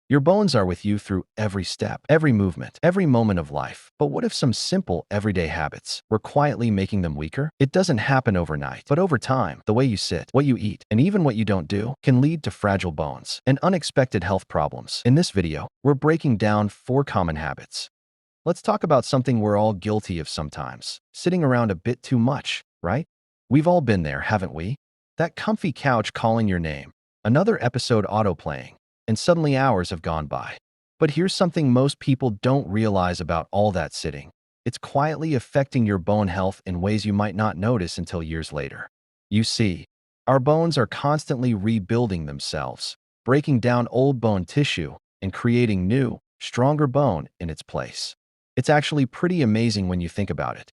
Your bones are with you through every step, every movement, every moment of life. But what if some simple, everyday habits were quietly making them weaker? It doesn't happen overnight, but over time, the way you sit, what you eat, and even what you don't do can lead to fragile bones and unexpected health problems. In this video, we're breaking down 4 common habits. Let's talk about something we're all guilty of sometimes: sitting around a bit too much, right? We've all been there, haven't we? That comfy couch calling your name, another episode autoplaying, and suddenly hours have gone by. But here's something most people don't realize about all that sitting. It's quietly affecting your bone health in ways you might not notice until years later. You see, our bones are constantly rebuilding themselves, breaking down old bone tissue and creating new, stronger bone in its place. It's actually pretty amazing when you think about it.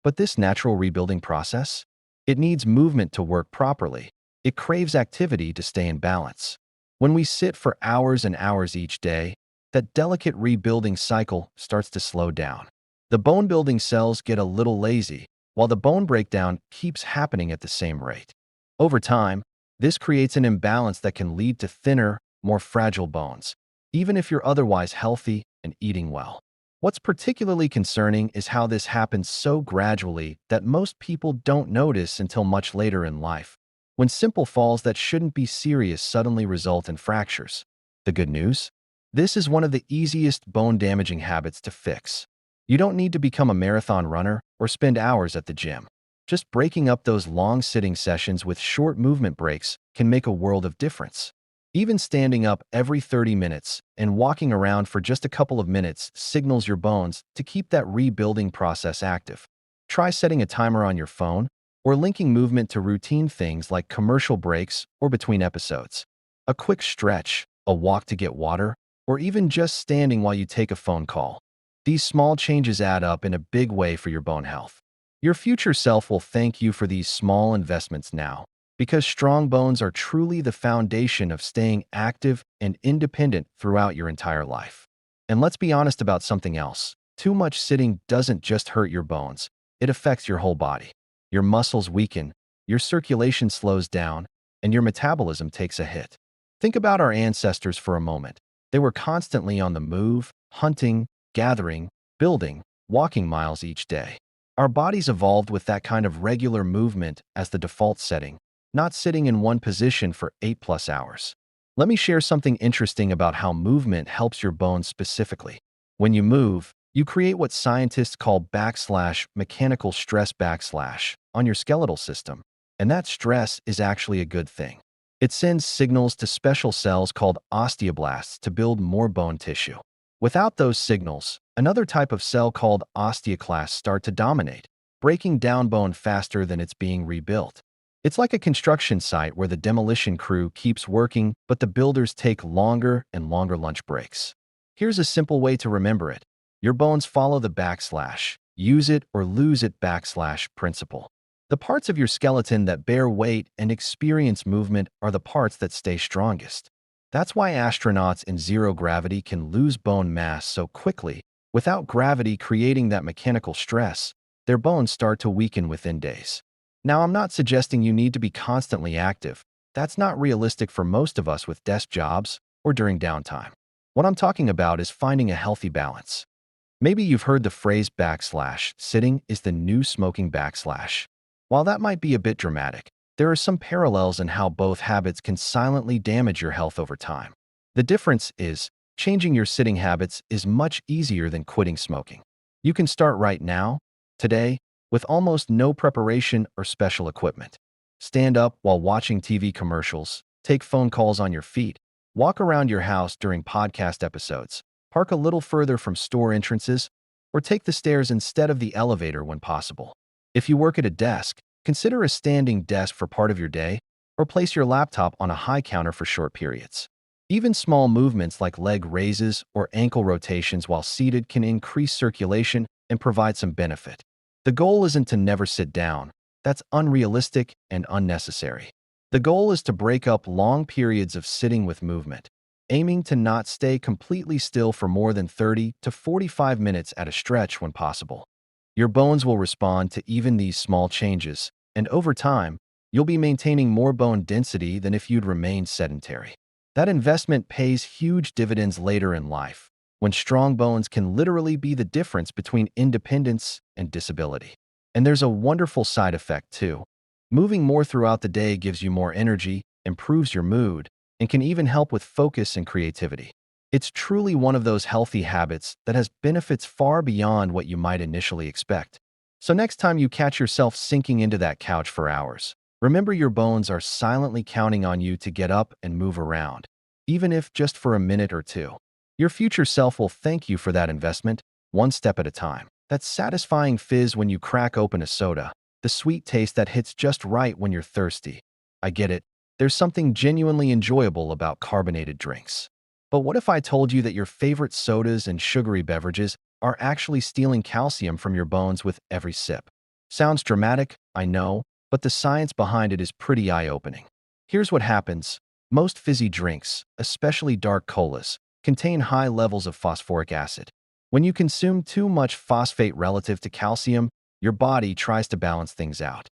But this natural rebuilding process, it needs movement to work properly. It craves activity to stay in balance. When we sit for hours and hours each day, that delicate rebuilding cycle starts to slow down. The bone-building cells get a little lazy, while the bone breakdown keeps happening at the same rate. Over time, this creates an imbalance that can lead to thinner, more fragile bones, even if you're otherwise healthy and eating well. What's particularly concerning is how this happens so gradually that most people don't notice until much later in life, when simple falls that shouldn't be serious suddenly result in fractures. The good news? This is one of the easiest bone-damaging habits to fix. You don't need to become a marathon runner or spend hours at the gym. Just breaking up those long sitting sessions with short movement breaks can make a world of difference. Even standing up every 30 minutes and walking around for just a couple of minutes signals your bones to keep that rebuilding process active. Try setting a timer on your phone or linking movement to routine things like commercial breaks or between episodes. A quick stretch, a walk to get water, or even just standing while you take a phone call. These small changes add up in a big way for your bone health. Your future self will thank you for these small investments now, because strong bones are truly the foundation of staying active and independent throughout your entire life. And let's be honest about something else. Too much sitting doesn't just hurt your bones, it affects your whole body. Your muscles weaken, your circulation slows down, and your metabolism takes a hit. Think about our ancestors for a moment. They were constantly on the move, hunting, gathering, building, walking miles each day. Our bodies evolved with that kind of regular movement as the default setting, not sitting in one position for 8+ hours. Let me share something interesting about how movement helps your bones specifically. When you move, you create what scientists call mechanical stress on your skeletal system, and that stress is actually a good thing. It sends signals to special cells called osteoblasts to build more bone tissue. Without those signals, another type of cell called osteoclasts start to dominate, breaking down bone faster than it's being rebuilt. It's like a construction site where the demolition crew keeps working, but the builders take longer and longer lunch breaks. Here's a simple way to remember it. Your bones follow the use it or lose it principle. The parts of your skeleton that bear weight and experience movement are the parts that stay strongest. That's why astronauts in zero gravity can lose bone mass so quickly. Without gravity creating that mechanical stress, their bones start to weaken within days. Now, I'm not suggesting you need to be constantly active. That's not realistic for most of us with desk jobs or during downtime. What I'm talking about is finding a healthy balance. Maybe you've heard the phrase sitting is the new smoking . While that might be a bit dramatic, there are some parallels in how both habits can silently damage your health over time. The difference is, changing your sitting habits is much easier than quitting smoking. You can start right now, today, with almost no preparation or special equipment. Stand up while watching TV commercials, take phone calls on your feet, walk around your house during podcast episodes, park a little further from store entrances, or take the stairs instead of the elevator when possible. If you work at a desk, consider a standing desk for part of your day, or place your laptop on a high counter for short periods. Even small movements like leg raises or ankle rotations while seated can increase circulation and provide some benefit. The goal isn't to never sit down. That's unrealistic and unnecessary. The goal is to break up long periods of sitting with movement, aiming to not stay completely still for more than 30 to 45 minutes at a stretch when possible. Your bones will respond to even these small changes, and over time, you'll be maintaining more bone density than if you'd remained sedentary. That investment pays huge dividends later in life, when strong bones can literally be the difference between independence and disability. And there's a wonderful side effect too. Moving more throughout the day gives you more energy, improves your mood, and can even help with focus and creativity. It's truly one of those healthy habits that has benefits far beyond what you might initially expect. So next time you catch yourself sinking into that couch for hours, remember your bones are silently counting on you to get up and move around, even if just for a minute or two. Your future self will thank you for that investment, one step at a time. That satisfying fizz when you crack open a soda, the sweet taste that hits just right when you're thirsty. I get it. There's something genuinely enjoyable about carbonated drinks. But what if I told you that your favorite sodas and sugary beverages are actually stealing calcium from your bones with every sip? Sounds dramatic, I know, but the science behind it is pretty eye-opening. Here's what happens. Most fizzy drinks, especially dark colas, contain high levels of phosphoric acid. When you consume too much phosphate relative to calcium, your body tries to balance things out.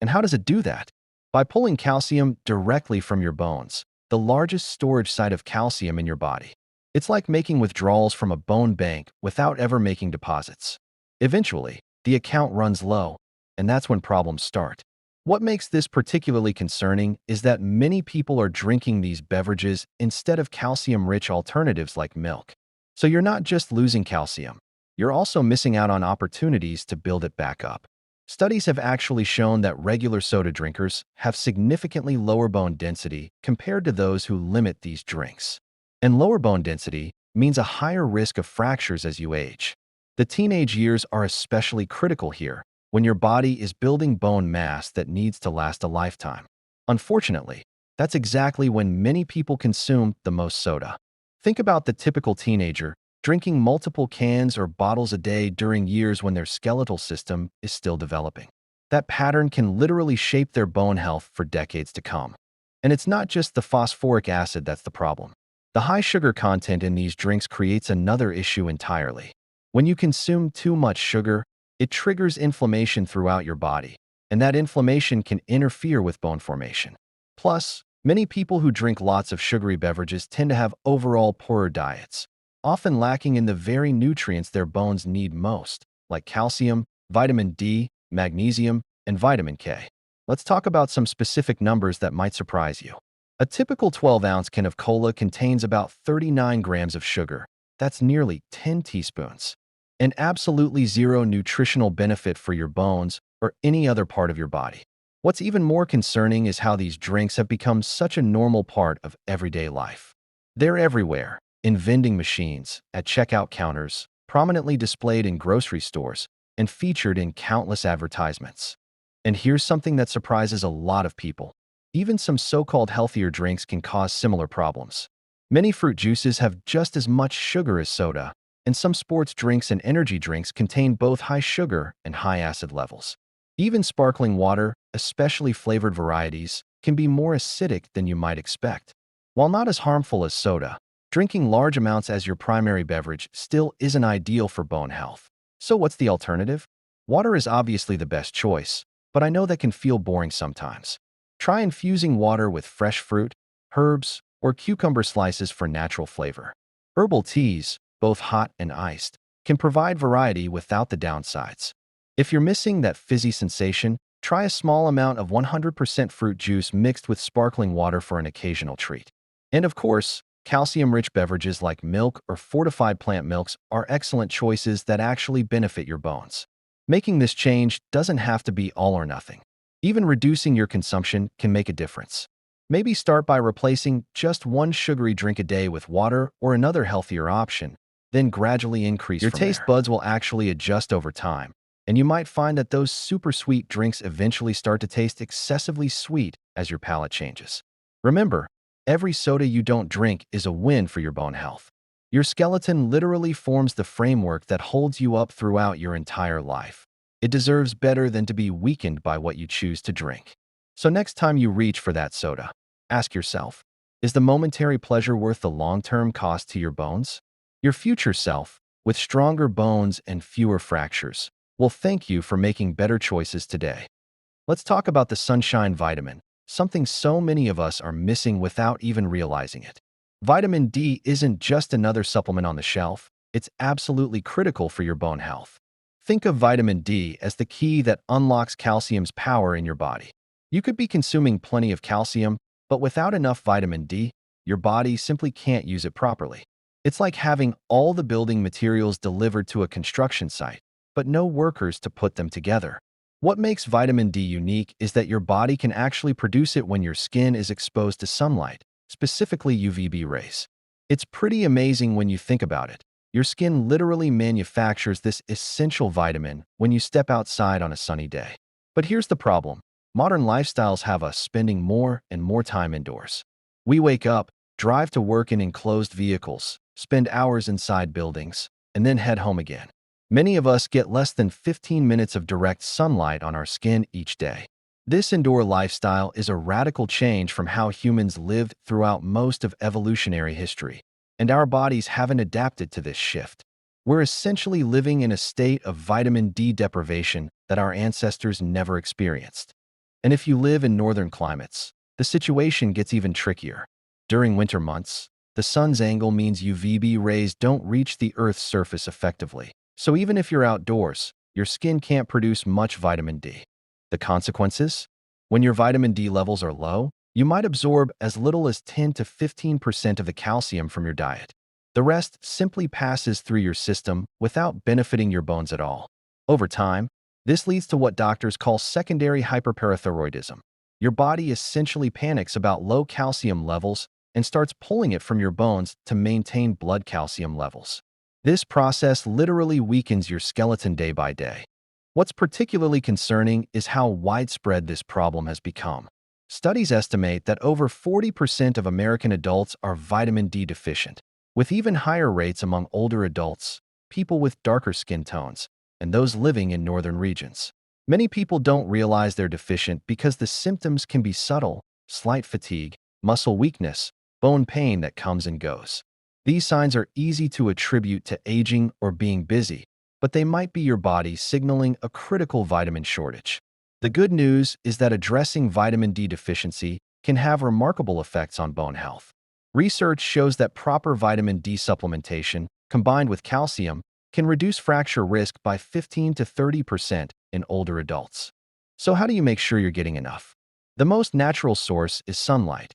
And how does it do that? By pulling calcium directly from your bones, the largest storage site of calcium in your body. It's like making withdrawals from a bone bank without ever making deposits. Eventually, the account runs low, and that's when problems start. What makes this particularly concerning is that many people are drinking these beverages instead of calcium-rich alternatives like milk. So you're not just losing calcium, you're also missing out on opportunities to build it back up. Studies have actually shown that regular soda drinkers have significantly lower bone density compared to those who limit these drinks. And lower bone density means a higher risk of fractures as you age. The teenage years are especially critical here, when your body is building bone mass that needs to last a lifetime. Unfortunately, that's exactly when many people consume the most soda. Think about the typical teenager drinking multiple cans or bottles a day during years when their skeletal system is still developing. That pattern can literally shape their bone health for decades to come. And it's not just the phosphoric acid that's the problem. The high sugar content in these drinks creates another issue entirely. When you consume too much sugar, it triggers inflammation throughout your body, and that inflammation can interfere with bone formation. Plus, many people who drink lots of sugary beverages tend to have overall poorer diets, often lacking in the very nutrients their bones need most, like calcium, vitamin D, magnesium, and vitamin K. Let's talk about some specific numbers that might surprise you. A typical 12-ounce can of cola contains about 39 grams of sugar. That's nearly 10 teaspoons. And absolutely zero nutritional benefit for your bones or any other part of your body. What's even more concerning is how these drinks have become such a normal part of everyday life. They're everywhere, in vending machines, at checkout counters, prominently displayed in grocery stores, and featured in countless advertisements. And here's something that surprises a lot of people. Even some so-called healthier drinks can cause similar problems. Many fruit juices have just as much sugar as soda, and some sports drinks and energy drinks contain both high sugar and high acid levels. Even sparkling water, especially flavored varieties, can be more acidic than you might expect. While not as harmful as soda, drinking large amounts as your primary beverage still isn't ideal for bone health. So what's the alternative? Water is obviously the best choice, but I know that can feel boring sometimes. Try infusing water with fresh fruit, herbs, or cucumber slices for natural flavor. Herbal teas, both hot and iced, can provide variety without the downsides. If you're missing that fizzy sensation, try a small amount of 100% fruit juice mixed with sparkling water for an occasional treat. And of course, calcium-rich beverages like milk or fortified plant milks are excellent choices that actually benefit your bones. Making this change doesn't have to be all or nothing. Even reducing your consumption can make a difference. Maybe start by replacing just one sugary drink a day with water or another healthier option, then gradually increase from there. Your taste buds will actually adjust over time, and you might find that those super sweet drinks eventually start to taste excessively sweet as your palate changes. Remember, every soda you don't drink is a win for your bone health. Your skeleton literally forms the framework that holds you up throughout your entire life. It deserves better than to be weakened by what you choose to drink. So next time you reach for that soda, ask yourself, is the momentary pleasure worth the long-term cost to your bones? Your future self, with stronger bones and fewer fractures, will thank you for making better choices today. Let's talk about the sunshine vitamin, something so many of us are missing without even realizing it. Vitamin D isn't just another supplement on the shelf, it's absolutely critical for your bone health. Think of vitamin D as the key that unlocks calcium's power in your body. You could be consuming plenty of calcium, but without enough vitamin D, your body simply can't use it properly. It's like having all the building materials delivered to a construction site, but no workers to put them together. What makes vitamin D unique is that your body can actually produce it when your skin is exposed to sunlight, specifically UVB rays. It's pretty amazing when you think about it. Your skin literally manufactures this essential vitamin when you step outside on a sunny day. But here's the problem. Modern lifestyles have us spending more and more time indoors. We wake up, drive to work in enclosed vehicles, spend hours inside buildings, and then head home again. Many of us get less than 15 minutes of direct sunlight on our skin each day. This indoor lifestyle is a radical change from how humans lived throughout most of evolutionary history, and our bodies haven't adapted to this shift. We're essentially living in a state of vitamin D deprivation that our ancestors never experienced. And if you live in northern climates, the situation gets even trickier. During winter months, the sun's angle means UVB rays don't reach the Earth's surface effectively. So even if you're outdoors, your skin can't produce much vitamin D. The consequences? When your vitamin D levels are low, you might absorb as little as 10 to 15% of the calcium from your diet. The rest simply passes through your system without benefiting your bones at all. Over time, this leads to what doctors call secondary hyperparathyroidism. Your body essentially panics about low calcium levels and starts pulling it from your bones to maintain blood calcium levels. This process literally weakens your skeleton day by day. What's particularly concerning is how widespread this problem has become. Studies estimate that over 40% of American adults are vitamin D deficient, with even higher rates among older adults, people with darker skin tones, and those living in northern regions. Many people don't realize they're deficient because the symptoms can be subtle: slight fatigue, muscle weakness, bone pain that comes and goes. These signs are easy to attribute to aging or being busy, but they might be your body signaling a critical vitamin shortage. The good news is that addressing vitamin D deficiency can have remarkable effects on bone health. Research shows that proper vitamin D supplementation, combined with calcium, can reduce fracture risk by 15 to 30% in older adults. So how do you make sure you're getting enough? The most natural source is sunlight.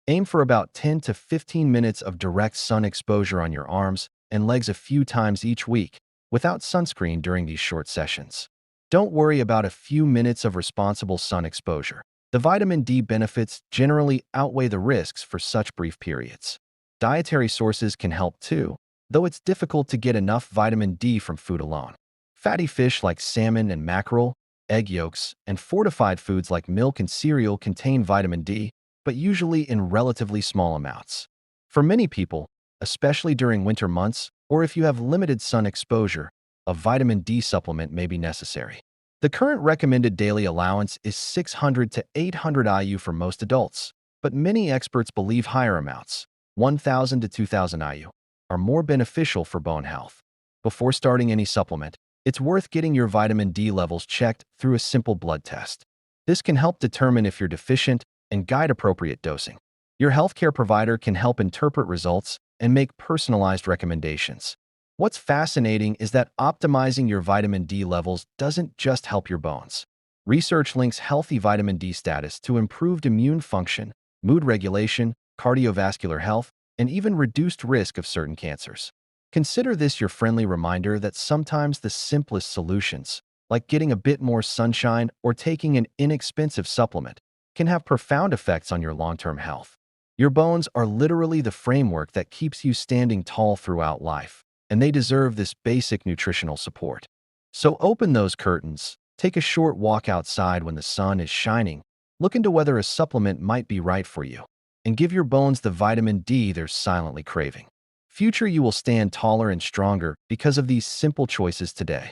Aim for about 10 to 15 minutes of direct sun exposure on your arms and legs a few times each week, without sunscreen during these short sessions. Don't worry about a few minutes of responsible sun exposure. The vitamin D benefits generally outweigh the risks for such brief periods. Dietary sources can help too, though it's difficult to get enough vitamin D from food alone. Fatty fish like salmon and mackerel, egg yolks, and fortified foods like milk and cereal contain vitamin D, but usually in relatively small amounts. For many people, especially during winter months or if you have limited sun exposure, a vitamin D supplement may be necessary. The current recommended daily allowance is 600 to 800 IU for most adults, but many experts believe higher amounts, 1,000 to 2,000 IU, are more beneficial for bone health. Before starting any supplement, it's worth getting your vitamin D levels checked through a simple blood test. This can help determine if you're deficient and guide appropriate dosing. Your healthcare provider can help interpret results and make personalized recommendations. What's fascinating is that optimizing your vitamin D levels doesn't just help your bones. Research links healthy vitamin D status to improved immune function, mood regulation, cardiovascular health, and even reduced risk of certain cancers. Consider this your friendly reminder that sometimes the simplest solutions, like getting a bit more sunshine or taking an inexpensive supplement, can have profound effects on your long-term health. Your bones are literally the framework that keeps you standing tall throughout life, and they deserve this basic nutritional support. So open those curtains, take a short walk outside when the sun is shining, look into whether a supplement might be right for you, and give your bones the vitamin D they're silently craving. Future you will stand taller and stronger because of these simple choices today.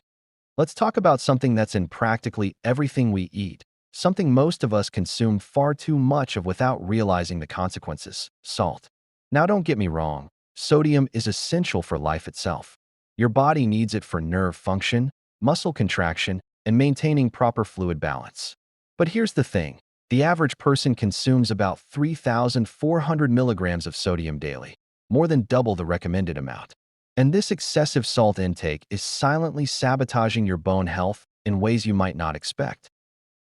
Let's talk about something that's in practically everything we eat, something most of us consume far too much of without realizing the consequences: salt. Now don't get me wrong, sodium is essential for life itself. Your body needs it for nerve function, muscle contraction, and maintaining proper fluid balance. But here's the thing, The average person consumes about 3,400 milligrams of sodium daily, more than double the recommended amount. And this excessive salt intake is silently sabotaging your bone health in ways you might not expect.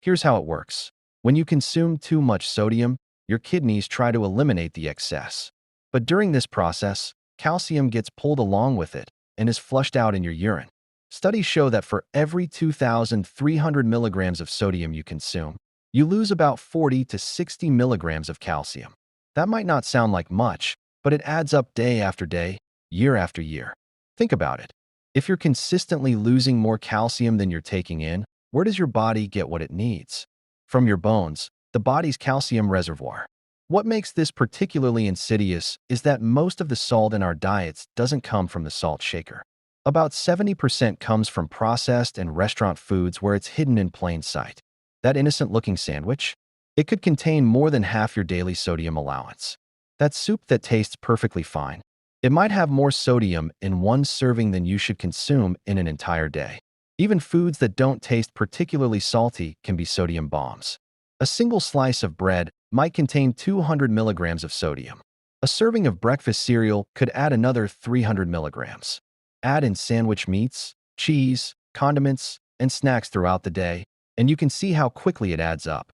Here's how it works. When you consume too much sodium, your kidneys try to eliminate the excess. But during this process, calcium gets pulled along with it and is flushed out in your urine. Studies show that for every 2,300 milligrams of sodium you consume, you lose about 40 to 60 milligrams of calcium. That might not sound like much, but it adds up day after day, year after year. Think about it. If you're consistently losing more calcium than you're taking in, where does your body get what it needs? From your bones, the body's calcium reservoir. What makes this particularly insidious is that most of the salt in our diets doesn't come from the salt shaker. About 70% comes from processed and restaurant foods where it's hidden in plain sight. That innocent-looking sandwich? It could contain more than half your daily sodium allowance. That soup that tastes perfectly fine? It might have more sodium in one serving than you should consume in an entire day. Even foods that don't taste particularly salty can be sodium bombs. A single slice of bread might contain 200 milligrams of sodium. A serving of breakfast cereal could add another 300 milligrams. Add in sandwich meats, cheese, condiments, and snacks throughout the day, and you can see how quickly it adds up.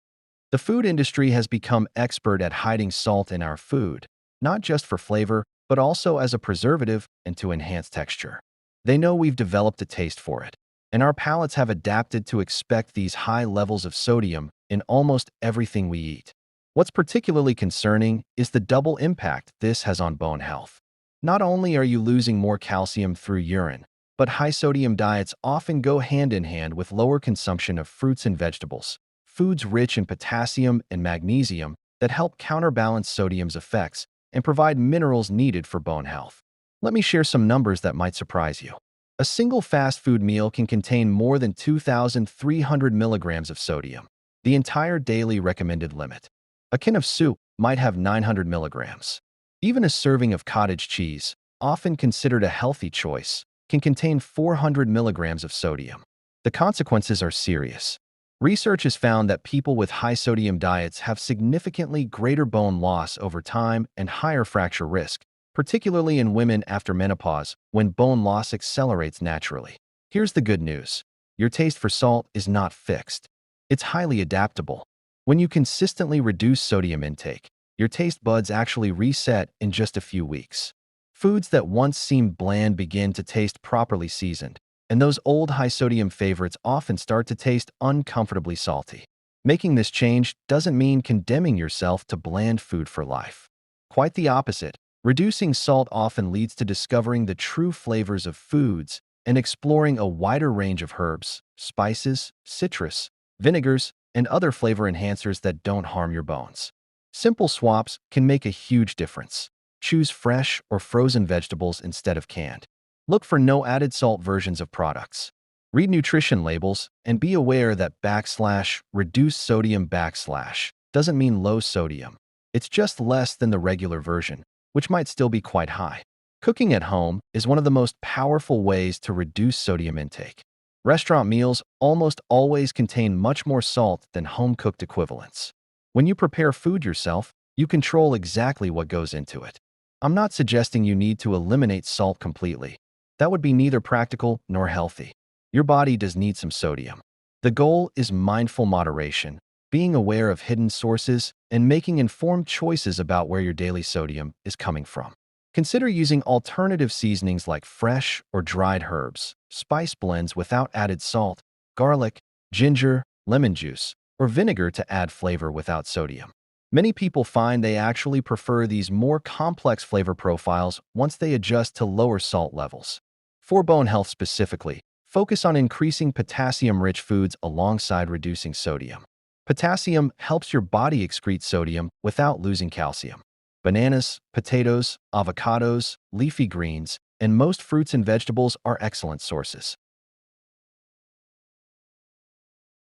The food industry has become expert at hiding salt in our food, not just for flavor, but also as a preservative and to enhance texture. They know we've developed a taste for it, and our palates have adapted to expect these high levels of sodium in almost everything we eat. What's particularly concerning is the double impact this has on bone health. Not only are you losing more calcium through urine, but high-sodium diets often go hand in hand with lower consumption of fruits and vegetables, foods rich in potassium and magnesium that help counterbalance sodium's effects and provide minerals needed for bone health. Let me share some numbers that might surprise you. A single fast food meal can contain more than 2,300 milligrams of sodium, the entire daily recommended limit. A can of soup might have 900 milligrams. Even a serving of cottage cheese, often considered a healthy choice, can contain 400 milligrams of sodium. The consequences are serious. Research has found that people with high sodium diets have significantly greater bone loss over time and higher fracture risk, particularly in women after menopause when bone loss accelerates naturally. Here's the good news. Your taste for salt is not fixed. It's highly adaptable. When you consistently reduce sodium intake, your taste buds actually reset in just a few weeks. Foods that once seemed bland begin to taste properly seasoned, and those old high-sodium favorites often start to taste uncomfortably salty. Making this change doesn't mean condemning yourself to bland food for life. Quite the opposite. Reducing salt often leads to discovering the true flavors of foods and exploring a wider range of herbs, spices, citrus, vinegars, and other flavor enhancers that don't harm your bones. Simple swaps can make a huge difference. Choose fresh or frozen vegetables instead of canned. Look for no added salt versions of products. Read nutrition labels and be aware that /reduced sodium/ doesn't mean low sodium. It's just less than the regular version, which might still be quite high. Cooking at home is one of the most powerful ways to reduce sodium intake. Restaurant meals almost always contain much more salt than home-cooked equivalents. When you prepare food yourself, you control exactly what goes into it. I'm not suggesting you need to eliminate salt completely. That would be neither practical nor healthy. Your body does need some sodium. The goal is mindful moderation, being aware of hidden sources, and making informed choices about where your daily sodium is coming from. Consider using alternative seasonings like fresh or dried herbs, spice blends without added salt, garlic, ginger, lemon juice, or vinegar to add flavor without sodium. Many people find they actually prefer these more complex flavor profiles once they adjust to lower salt levels. For bone health specifically, focus on increasing potassium-rich foods alongside reducing sodium. Potassium helps your body excrete sodium without losing calcium. Bananas, potatoes, avocados, leafy greens, and most fruits and vegetables are excellent sources.